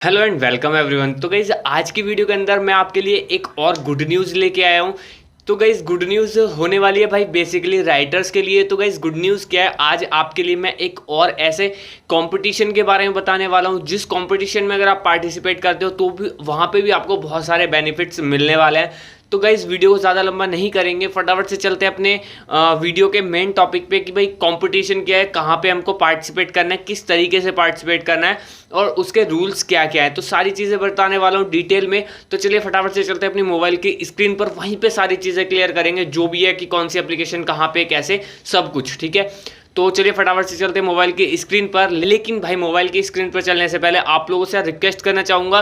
Hello and welcome everyone. तो guys आज की वीडियो के अंदर मैं आपके लिए एक और गुड न्यूज़ लेके आया हूँ। तो गाइज गुड न्यूज़ होने वाली है भाई बेसिकली राइटर्स के लिए। तो गाइज गुड न्यूज़ क्या है, आज आपके लिए मैं एक और ऐसे कंपटीशन के बारे में बताने वाला हूँ जिस कंपटीशन में अगर आप पार्टिसिपेट करते हो तो भी वहाँ पे भी आपको बहुत सारे बेनिफिट्स मिलने वाले हैं। तो गाइज वीडियो को ज़्यादा लंबा नहीं करेंगे, फटाफट से चलते हैं अपने वीडियो के मेन टॉपिक पे कि भाई कंपटीशन क्या है, कहाँ पे हमको पार्टिसिपेट करना है, किस तरीके से पार्टिसिपेट करना है और उसके रूल्स क्या क्या है। तो सारी चीज़ें बताने वाला हूँ डिटेल में। तो चलिए फटाफट से चलते हैं अपनी मोबाइल की स्क्रीन पर, वहीं पे सारी चीज़ें क्लियर करेंगे जो भी है कि कौन सी एप्लीकेशन कहाँ पे कैसे सब कुछ, ठीक है। तो चलिए फटाफट से चलते हैं मोबाइल की स्क्रीन पर। लेकिन भाई मोबाइल की स्क्रीन पर चलने से पहले आप लोगों से रिक्वेस्ट करना चाहूँगा,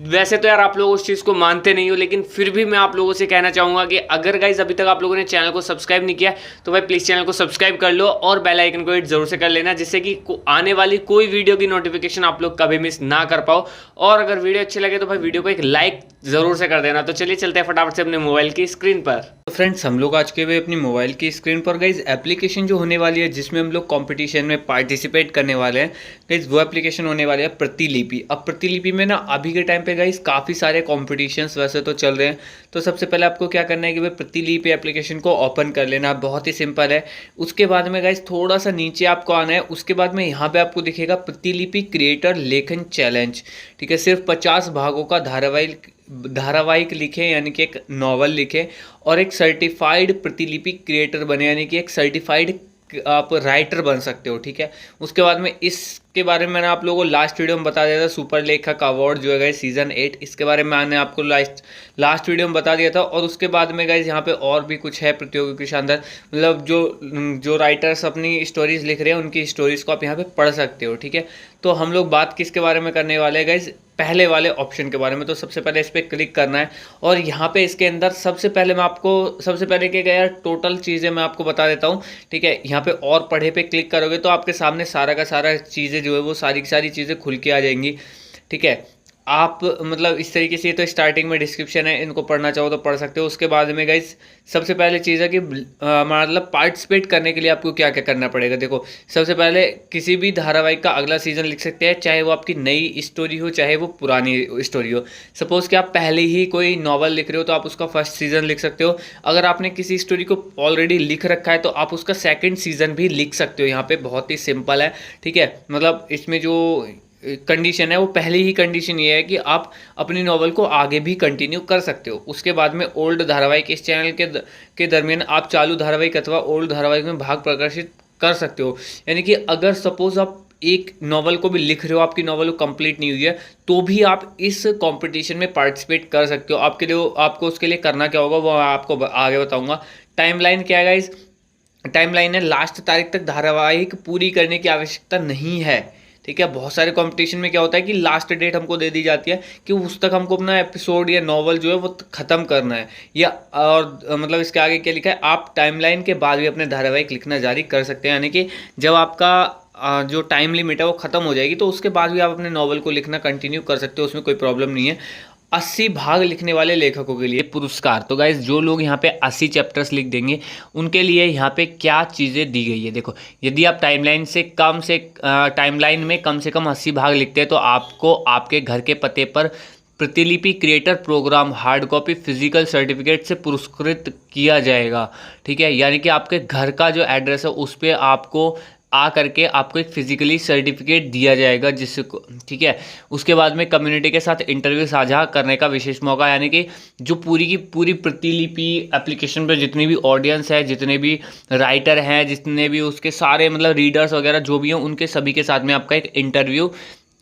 वैसे तो यार आप लोग उस चीज़ को मानते नहीं हो, लेकिन फिर भी मैं आप लोगों से कहना चाहूँगा कि अगर गाइज अभी तक आप लोगों ने चैनल को सब्सक्राइब नहीं किया तो भाई प्लीज़ चैनल को सब्सक्राइब कर लो और बेल आइकन को हिट जरूर से कर लेना, जिससे कि आने वाली कोई वीडियो की नोटिफिकेशन आप लोग कभी मिस ना कर पाओ। और अगर वीडियो अच्छी लगे तो भाई वीडियो को एक लाइक जरूर से कर देना। तो चलिए चलते हैं फटाफट से अपने मोबाइल की स्क्रीन पर। तो फ्रेंड्स, हम लोग आज के वे अपनी मोबाइल की स्क्रीन पर गाइज एप्लीकेशन जो होने वाली है जिसमें हम लोग कंपटीशन में पार्टिसिपेट करने वाले हैं गाइज, वो एप्लीकेशन होने वाली है प्रतिलिपि। अब प्रतिलिपि में ना अभी के टाइम पे गाइज काफ़ी सारे कॉम्पिटिशन्स वैसे तो चल रहे हैं। तो सबसे पहले आपको क्या करना है कि भाई प्रतिलिपि एप्लीकेशन को ओपन कर लेना, बहुत ही सिंपल है। उसके बाद में गाइज थोड़ा सा नीचे आपको आना है, उसके बाद में यहाँ पे आपको दिखेगा प्रतिलिपि क्रिएटर लेखन चैलेंज, ठीक है। सिर्फ 50 भागों का धारावाहिक लिखे, यानी कि एक नॉवल लिखे और एक सर्टिफाइड प्रतिलिपि क्रिएटर बने, यानी कि एक सर्टिफाइड आप राइटर बन सकते हो, ठीक है। उसके बाद में इसके बारे में मैंने आप लोगों को लास्ट वीडियो में बता दिया था, सुपर लेखक अवार्ड जो है गाइस सीजन 8, इसके बारे में मैंने आपको लास्ट वीडियो में बता दिया था। और उसके बाद में गाइस यहाँ पे और भी कुछ है प्रतियोगी के अंदर, मतलब जो राइटर्स अपनी स्टोरीज लिख रहे हैं उनकी स्टोरीज को आप यहाँ पे पढ़ सकते हो, ठीक है। तो हम लोग बात किसके बारे में करने वाले हैं गाइस, पहले वाले ऑप्शन के बारे में। तो सबसे पहले इस पर क्लिक करना है और यहाँ पे इसके अंदर सबसे पहले क्या यार टोटल चीज़ें मैं आपको बता देता हूँ, ठीक है। यहाँ पे और पढ़े पे क्लिक करोगे तो आपके सामने सारा का सारा चीज़ें जो है वो सारी की सारी चीज़ें खुल के आ जाएंगी, ठीक है। आप मतलब इस तरीके से, तो स्टार्टिंग में डिस्क्रिप्शन है, इनको पढ़ना चाहो तो पढ़ सकते हो। उसके बाद में गाइस सबसे पहले चीज़ है कि मतलब पार्टिसिपेट करने के लिए आपको क्या क्या करना पड़ेगा। देखो, सबसे पहले किसी भी धारावाहिक का अगला सीजन लिख सकते हैं, चाहे वो आपकी नई स्टोरी हो चाहे वो पुरानी स्टोरी हो। सपोज़ कि आप पहले ही कोई नॉवल लिख रहे हो तो आप उसका फर्स्ट सीज़न लिख सकते हो। अगर आपने किसी स्टोरी को ऑलरेडी लिख रखा है तो आप उसका सेकेंड सीज़न भी लिख सकते हो। यहाँ पे बहुत ही सिंपल है, ठीक है। मतलब इसमें जो कंडीशन है वो पहली ही कंडीशन ये है कि आप अपनी नॉवल को आगे भी कंटिन्यू कर सकते हो। उसके बाद में ओल्ड धारावाहिक, इस चैनल के दरमियान आप चालू धारावाहिक अथवा ओल्ड धारावाहिक में भाग प्रकाशित कर सकते हो। यानी कि अगर सपोज आप एक नॉवल को भी लिख रहे हो, आपकी नॉवल को कंप्लीट नहीं हुई है, तो भी आप इस कंपटीशन में पार्टिसिपेट कर सकते हो। आपको उसके लिए करना क्या होगा वो आपको आगे बताऊंगा। टाइमलाइन क्या है गाइस, टाइमलाइन है लास्ट तारीख तक धारावाहिक पूरी करने की आवश्यकता नहीं है, ठीक है। बहुत सारे कंपटीशन में क्या होता है कि लास्ट डेट हमको दे दी जाती है कि उस तक हमको अपना एपिसोड या नॉवल जो है वो ख़त्म करना है, या और मतलब इसके आगे क्या लिखा है, आप टाइमलाइन के बाद भी अपने धारावाहिक लिखना जारी कर सकते हैं। यानी कि जब आपका जो टाइम लिमिट है वो ख़त्म हो जाएगी तो उसके बाद भी आप अपने नॉवल को लिखना कंटिन्यू कर सकते हो, उसमें कोई प्रॉब्लम नहीं है। 80 भाग लिखने वाले लेखकों के लिए पुरस्कार। तो गाइज जो लोग यहाँ पे 80 चैप्टर्स लिख देंगे उनके लिए यहाँ पे क्या चीज़ें दी गई है, देखो। यदि आप टाइमलाइन में कम से कम 80 भाग लिखते हैं तो आपको आपके घर के पते पर Pratilipi creator programme hard copy physical certificate से पुरस्कृत किया जाएगा, ठीक है। यानी कि आपके घर का जो एड्रेस है उस पर आपको आ करके आपको एक फिजिकली सर्टिफिकेट दिया जाएगा, जिसको, ठीक है। उसके बाद में कम्युनिटी के साथ इंटरव्यू साझा करने का विशेष मौका, यानी कि जो पूरी की पूरी प्रतिलिपि एप्लीकेशन पर जितनी भी ऑडियंस है, जितने भी राइटर हैं, जितने भी उसके सारे मतलब रीडर्स वगैरह जो भी हैं, उनके सभी के साथ में आपका एक इंटरव्यू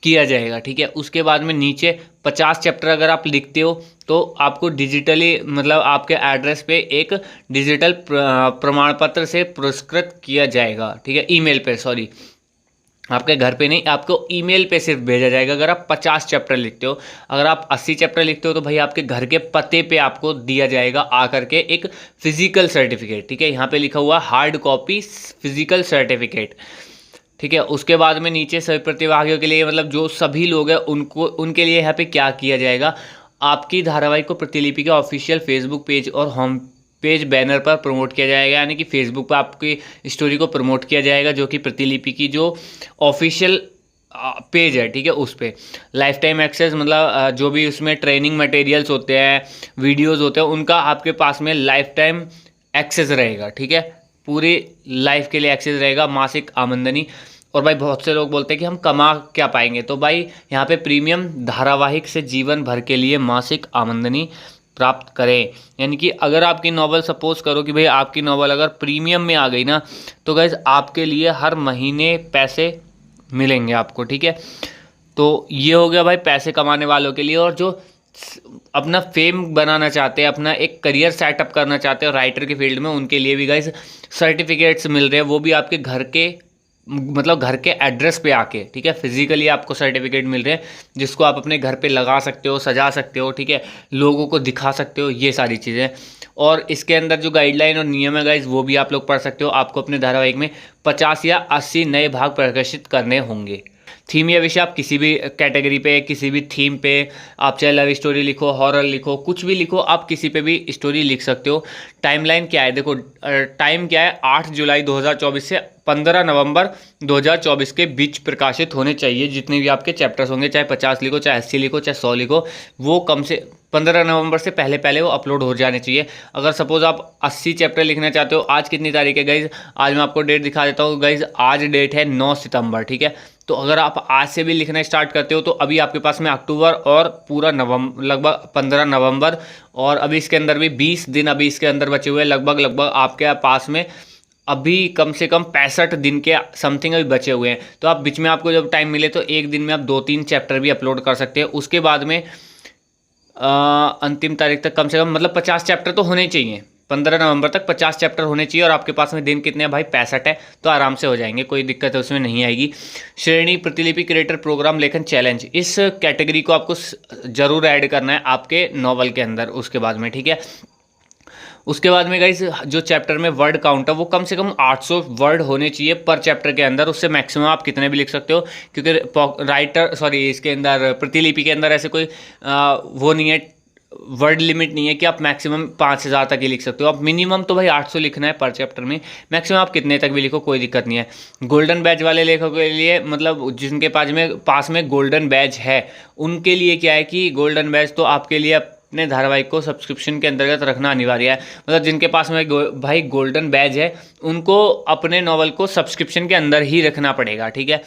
किया जाएगा, ठीक है। उसके बाद में नीचे 50 चैप्टर अगर आप लिखते हो तो आपको डिजिटली मतलब आपके एड्रेस पे एक डिजिटल प्रमाण पत्र से पुरस्कृत किया जाएगा, ठीक है। ईमेल पे, सॉरी, आपके घर पे नहीं, आपको ईमेल पे सिर्फ भेजा जाएगा अगर आप 50 चैप्टर लिखते हो। अगर आप 80 चैप्टर लिखते हो तो भाई आपके घर के पते पे आपको दिया जाएगा आकर के एक फिजिकल सर्टिफिकेट, ठीक है। यहाँ पे लिखा हुआ हार्ड कॉपी फिजिकल सर्टिफिकेट, ठीक है। उसके बाद में नीचे सभी प्रतिभागियों के लिए, मतलब जो सभी लोग हैं उनके लिए यहाँ पे क्या किया जाएगा, आपकी धारावाहिक को प्रतिलिपि के ऑफिशियल फेसबुक पेज और होम पेज बैनर पर प्रमोट किया जाएगा। यानी कि फेसबुक पर आपकी स्टोरी को प्रमोट किया जाएगा, जो कि प्रतिलिपि की जो ऑफिशियल पेज है, ठीक है, उस पर लाइफ टाइम एक्सेस, मतलब जो भी उसमें ट्रेनिंग मटेरियल्स होते हैं, वीडियोस होते हैं, उनका आपके पास में लाइफ टाइम एक्सेस रहेगा, ठीक है, पूरी लाइफ के लिए एक्सेस रहेगा, मासिक आमदनी। और भाई बहुत से लोग बोलते हैं कि हम कमा क्या पाएंगे, तो भाई यहाँ पे प्रीमियम धारावाहिक से जीवन भर के लिए मासिक आमदनी प्राप्त करें। यानी कि अगर आपकी नॉवल, सपोज करो कि भाई आपकी नॉवल अगर प्रीमियम में आ गई ना, तो गाइज आपके लिए हर महीने पैसे मिलेंगे आपको, ठीक है। तो ये हो गया भाई पैसे कमाने वालों के लिए। और जो अपना फेम बनाना चाहते हैं, अपना एक करियर सेटअप करना चाहते हैं राइटर के फील्ड में, उनके लिए भी गाइज सर्टिफिकेट्स मिल रहे हैं, वो भी आपके घर के, मतलब घर के एड्रेस पे आके, ठीक है, फिजिकली आपको सर्टिफिकेट मिल रहे हैं, जिसको आप अपने घर पे लगा सकते हो, सजा सकते हो, ठीक है, लोगों को दिखा सकते हो, ये सारी चीज़ें। और इसके अंदर जो गाइडलाइन और नियम है गाइज, वो भी आप लोग पढ़ सकते हो। आपको अपने धारावाहिक में 50 या 80 नए भाग प्रकाशित करने होंगे। थीम या विषय आप किसी भी कैटेगरी पे, किसी भी थीम पे, आप चाहे लव स्टोरी लिखो, हॉरर लिखो, कुछ भी लिखो, आप किसी पे भी स्टोरी लिख सकते हो। टाइमलाइन क्या है, देखो टाइम क्या है, 8 जुलाई 2024 से 15 नवंबर 2024 के बीच प्रकाशित होने चाहिए जितने भी आपके चैप्टर्स होंगे, चाहे 50 लिखो, चाहे 80 लिखो, चाहे 100 लिखो, वो कम से 15 नवंबर से पहले पहले वो अपलोड हो जाने चाहिए। अगर सपोज आप 80 चैप्टर लिखना चाहते हो, आज कितनी तारीख है गाइज, आज मैं आपको डेट दिखा देता हूँ गाइज, आज डेट है 9 सितंबर, ठीक है। तो अगर आप आज से भी लिखना स्टार्ट करते हो, तो अभी आपके पास में अक्टूबर और पूरा नवंबर, लगभग 15 नवंबर, और अभी इसके अंदर भी 20 दिन अभी इसके अंदर बचे हुए हैं, लगभग आपके पास में अभी कम से कम 65 दिन के समथिंग अभी बचे हुए हैं। तो आप बीच में, आपको जब टाइम मिले तो एक दिन में आप 2-3 चैप्टर भी अपलोड कर सकते हैं। उसके बाद में अंतिम तारीख तक कम से कम, मतलब 50 चैप्टर तो होने चाहिए, 15 नवंबर तक 50 चैप्टर होने चाहिए। और आपके पास में दिन कितने हैं भाई, 65 है, तो आराम से हो जाएंगे, कोई दिक्कत है उसमें नहीं आएगी। श्रेणी प्रतिलिपि क्रिएटर प्रोग्राम लेखन चैलेंज, इस कैटेगरी को आपको जरूर ऐड करना है आपके नॉवल के अंदर उसके बाद में, ठीक है। उसके बाद में गाइस, जो चैप्टर में वर्ड काउंट है वो कम से कम 800 वर्ड होने चाहिए पर चैप्टर के अंदर, उससे मैक्सिमम आप कितने भी लिख सकते हो, क्योंकि इसके अंदर प्रतिलिपि के अंदर ऐसे कोई वो नहीं है, वर्ड लिमिट नहीं है कि आप मैक्सिमम 5000 तक ही लिख सकते हो। आप मिनिमम तो भाई 800 लिखना है पर चैप्टर में, मैक्सिमम आप कितने तक भी लिखो, कोई दिक्कत नहीं है। गोल्डन बैज वाले लेखकों के लिए, मतलब जिनके पास में गोल्डन बैज है, उनके लिए क्या है कि गोल्डन बैज तो आपके लिए अपने धारावाहिक को सब्सक्रिप्शन के अंतर्गत रखना अनिवार्य है। मतलब जिनके पास में भाई गोल्डन बैज है, उनको अपने नॉवल को सब्सक्रिप्शन के अंदर ही रखना पड़ेगा, ठीक है।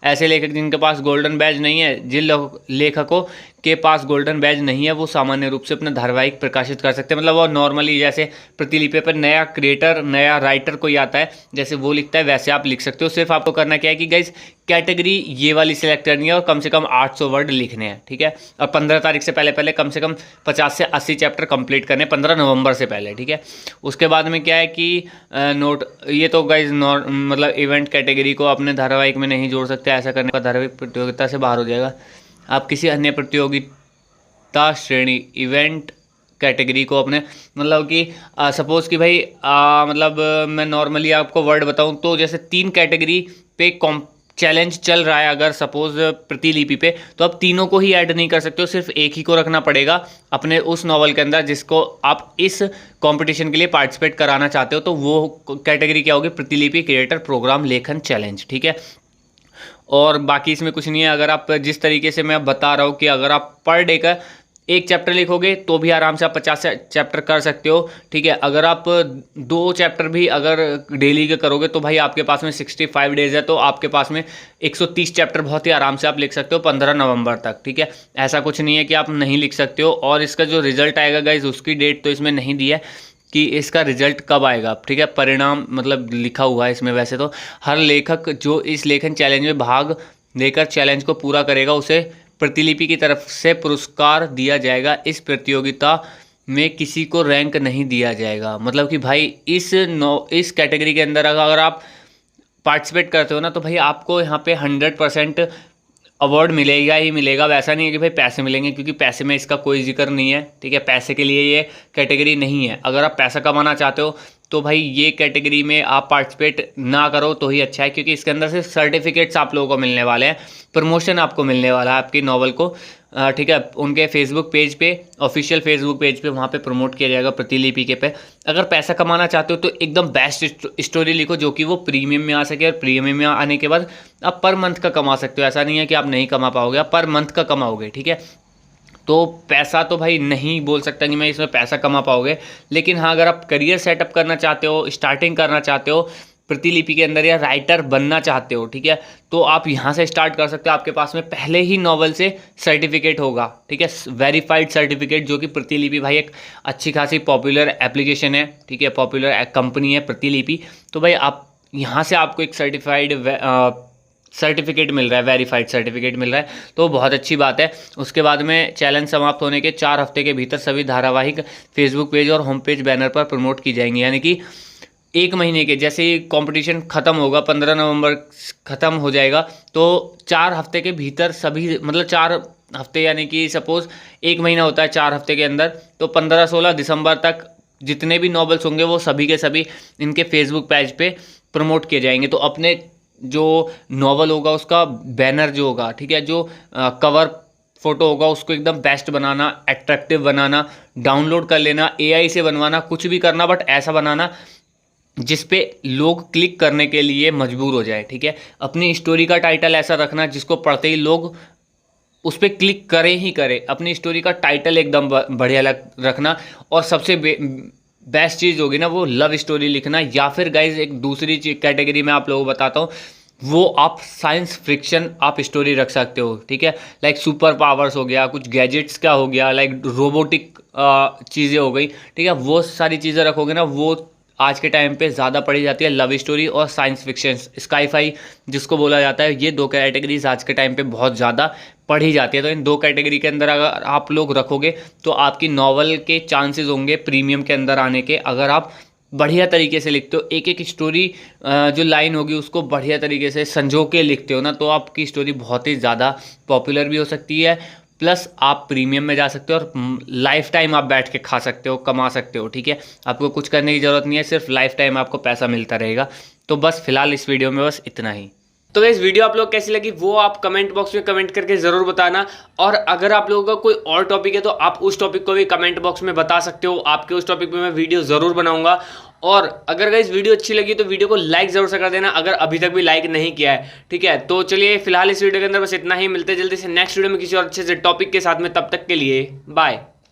ऐसे लेखक जिनके पास गोल्डन बैज नहीं है, जिन लेखकों के पास गोल्डन बैज नहीं है, वो सामान्य रूप से अपना धारावाहिक प्रकाशित कर सकते हैं। मतलब वो नॉर्मली जैसे प्रतिलिपि पर नया क्रिएटर, नया राइटर कोई आता है, जैसे वो लिखता है, वैसे आप लिख सकते हो। सिर्फ आपको करना क्या है कि गाइज कैटेगरी ये वाली सिलेक्ट करनी है और कम से कम 800 वर्ड लिखने हैं, ठीक है। और 15 तारीख से पहले पहले कम से कम 50 से 80 चैप्टर कंप्लीट करने, 15 नवंबर से पहले, ठीक है। उसके बाद में क्या है कि नोट, ये तो गाइज मतलब इवेंट कैटेगरी को अपने धारावाहिक में नहीं जोड़ सकते, ऐसा करने का धारावाहिक प्रतियोगिता से बाहर हो जाएगा। आप किसी अन्य प्रतियोगिता श्रेणी, इवेंट कैटेगरी को अपने, मतलब कि सपोज कि भाई मतलब मैं नॉर्मली आपको वर्ड बताऊं तो जैसे 3 कैटेगरी पे चैलेंज चल रहा है, अगर सपोज प्रतिलिपि पे, तो आप तीनों को ही ऐड नहीं कर सकते हो, सिर्फ एक ही को रखना पड़ेगा अपने उस नॉवल के अंदर जिसको आप इस कंपटीशन के लिए पार्टिसिपेट कराना चाहते हो। तो वो कैटेगरी क्या होगी, प्रतिलिपि क्रिएटर प्रोग्राम लेखन चैलेंज, ठीक है। और बाकी इसमें कुछ नहीं है। अगर आप जिस तरीके से मैं बता रहा हूँ कि अगर आप पर डे का एक चैप्टर लिखोगे तो भी आराम से आप 50 चैप्टर कर सकते हो, ठीक है। अगर आप 2 चैप्टर भी अगर डेली के करोगे तो भाई आपके पास में 65 डेज है, तो आपके पास में 130 चैप्टर बहुत ही आराम से आप लिख सकते हो 15 नवंबर तक, ठीक है। ऐसा कुछ नहीं है कि आप नहीं लिख सकते हो। और इसका जो रिजल्ट आएगा गाइज, उसकी डेट तो इसमें नहीं दी है कि इसका रिजल्ट कब आएगा, ठीक है। परिणाम मतलब लिखा हुआ है इसमें। वैसे तो हर लेखक जो इस लेखन चैलेंज में भाग लेकर चैलेंज को पूरा करेगा, उसे प्रतिलिपि की तरफ से पुरस्कार दिया जाएगा। इस प्रतियोगिता में किसी को रैंक नहीं दिया जाएगा। मतलब कि भाई इस कैटेगरी के अंदर अगर आप पार्टिसिपेट करते हो ना, तो भाई आपको यहाँ पे 100% अवार्ड मिलेगा ही मिलेगा। वैसा नहीं है कि भाई पैसे मिलेंगे, क्योंकि पैसे में इसका कोई जिक्र नहीं है, ठीक है। पैसे के लिए ये कैटेगरी नहीं है। अगर आप पैसा कमाना चाहते हो तो भाई ये कैटेगरी में आप पार्टिसिपेट ना करो तो ही अच्छा है, क्योंकि इसके अंदर से सर्टिफिकेट्स आप लोगों को मिलने वाले हैं, प्रमोशन आपको मिलने वाला है आपकी नॉवल को ठीक है, उनके फेसबुक पेज पे, ऑफिशियल फेसबुक पेज पे वहाँ पे प्रमोट किया जाएगा प्रतिलिपि के पे। अगर पैसा कमाना चाहते हो तो एकदम बेस्ट स्टोरी लिखो जो कि वो प्रीमियम में आ सके, और प्रीमियम में आने के बाद आप पर मंथ का कमा सकते हो। ऐसा नहीं है कि आप नहीं कमा पाओगे, आप पर मंथ का कमाओगे, ठीक है। तो पैसा तो भाई नहीं बोल सकता कि मैं इसमें पैसा कमा पाओगे, लेकिन हाँ अगर आप करियर सेटअप करना चाहते हो, स्टार्टिंग करना चाहते हो प्रतिलिपि के अंदर, या राइटर बनना चाहते हो, ठीक है, तो आप यहाँ से स्टार्ट कर सकते हो। आपके पास में पहले ही नॉवल से सर्टिफिकेट होगा, ठीक है, वेरीफाइड सर्टिफिकेट, जो कि प्रतिलिपि भाई एक अच्छी खासी पॉपुलर एप्लीकेशन है, ठीक है, पॉपुलर कंपनी है प्रतिलिपि। तो भाई आप यहाँ से आपको एक सर्टिफिकेट मिल रहा है, वेरीफाइड सर्टिफिकेट मिल रहा है, तो बहुत अच्छी बात है। उसके बाद में चैलेंज समाप्त होने के 4 हफ्ते के भीतर सभी धारावाहिक फेसबुक पेज और होम पेज बैनर पर प्रमोट की जाएंगी। यानी कि 1 महीने के, जैसे ही कंपटीशन ख़त्म होगा, 15 नवंबर ख़त्म हो जाएगा, तो 4 हफ्ते के भीतर सभी, मतलब 4 हफ्ते यानी कि सपोज़ 1 महीना होता है 4 हफ्ते के अंदर, तो 15-16 दिसंबर तक जितने भी नॉवेल्स होंगे वो सभी के सभी इनके फेसबुक पेज पे प्रमोट किए जाएंगे। तो अपने जो नॉवल होगा उसका बैनर जो होगा, ठीक है, जो कवर फोटो होगा उसको एकदम बेस्ट बनाना, अट्रैक्टिव बनाना, डाउनलोड कर लेना, एआई से बनवाना, कुछ भी करना, बट ऐसा बनाना जिस पे लोग क्लिक करने के लिए मजबूर हो जाए, ठीक है। अपनी स्टोरी का टाइटल ऐसा रखना जिसको पढ़ते ही लोग उस पर क्लिक करें ही करें। अपनी स्टोरी का टाइटल एकदम बढ़िया रखना, और सबसे बेस्ट चीज़ होगी ना वो लव स्टोरी लिखना, या फिर गाइज एक दूसरी कैटेगरी में आप लोगों को बताता हूँ, वो आप साइंस फ्रिक्शन आप स्टोरी रख सकते हो, ठीक है। लाइक सुपर पावर्स हो गया, कुछ गैजेट्स का हो गया, लाइक रोबोटिक चीज़ें हो गई, ठीक है, वो सारी चीज़ें रखोगे ना, वो आज के टाइम पे ज़्यादा पढ़ी जाती है। लव स्टोरी और साइंस फिक्शन, स्काईफाई जिसको बोला जाता है, ये 2 कैटेगरीज आज के टाइम पे बहुत ज़्यादा पढ़ी जाती है। तो इन 2 कैटेगरी के अंदर अगर आप लोग रखोगे तो आपकी नॉवल के चांसेस होंगे प्रीमियम के अंदर आने के। अगर आप बढ़िया तरीके से लिखते हो, एक एक स्टोरी जो लाइन होगी उसको बढ़िया तरीके से संजो के लिखते हो ना, तो आपकी स्टोरी बहुत ही ज़्यादा पॉपुलर भी हो सकती है, प्लस आप प्रीमियम में जा सकते हो, और लाइफ टाइम आप बैठ के खा सकते हो, कमा सकते हो, ठीक है। आपको कुछ करने की ज़रूरत नहीं है, सिर्फ लाइफ टाइम आपको पैसा मिलता रहेगा। तो बस फिलहाल इस वीडियो में बस इतना ही। तो गाइस वीडियो आप लोग कैसी लगी वो आप कमेंट बॉक्स में कमेंट करके ज़रूर बताना, और अगर आप लोगों का कोई और टॉपिक है तो आप उस टॉपिक को भी कमेंट बॉक्स में बता सकते हो। आपके उस टॉपिक पे मैं वीडियो ज़रूर बनाऊंगा। और अगर गाइस वीडियो अच्छी लगी तो वीडियो को लाइक ज़रूर से कर देना, अगर अभी तक भी लाइक नहीं किया है, ठीक है। तो चलिए फिलहाल इस वीडियो के अंदर बस इतना ही, मिलते जल्दी से नेक्स्ट वीडियो में किसी और अच्छे से टॉपिक के साथ में, तब तक के लिए बाय।